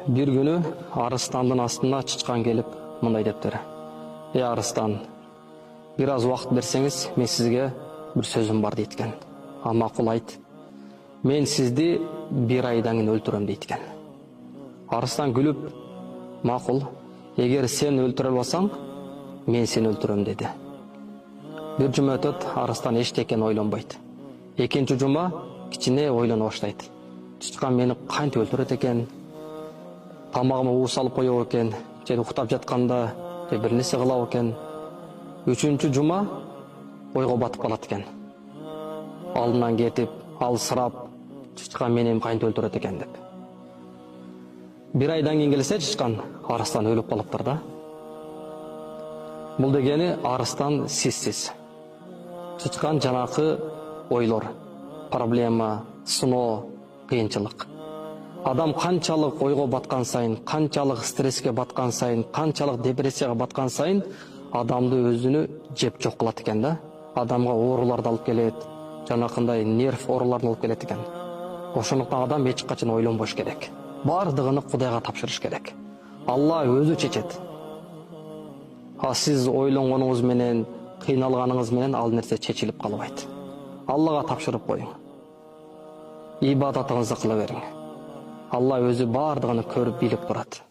Bir günü Арыстандын астына чычкан келип мындай дептир. Арыстан, biraz вакыт берсеңиз, мен сизге bir сөзүм бар дейткен. Макул айт. Мен сизди bir айдан кийин өлтүрөм дейткен. Арыстан күлүп, макул, эгер сен өлтүрө албасаң, мен сени өлтүрөм деди. Bir жума өтөт, Арыстан эчтекен ойлонбойт. Экинчи жума кичине ойлоно баштайт. Чычкан мени кантип өлтүрөт экен? Тамагыма уус алып коёбу экен, же уктап жатканда же бир нерсе кылабы экен? Үчүнчү жума ойго батып калат экен. Алдынан кетип, алысырап, чычкан мени кантип өлтүрөт экен деп. Bir айдан кийин келсе чычкан, Арыстан өлүп калыптыр да. Бул дегени Арыстан сизсиз. Чычкан жанакы ойлор, проблема, сыноо, кыйынчылык. Адам канчалык ойго баткан сайын, канчалык стресске баткан сайын, канчалык депрессияга баткан сайын, адамды өзүнү жеп жок кылат экен да. Адамга ооруларды алып келет, жанакындай нерв ооруларын алып келет экен. Ошондуктан адам эч качан ойлонбош керек. Бардыгын Кудайга тапшырыш керек. Алла өзү чечет. Сиз ойлонгонуңуз менен, кыйналганыңыз менен ал нерсе чечилип калбайт. Аллага тапшырып коюң. Ибадатыңызды кыла бериң. Алла өзү бардыгын көрүп билип турат.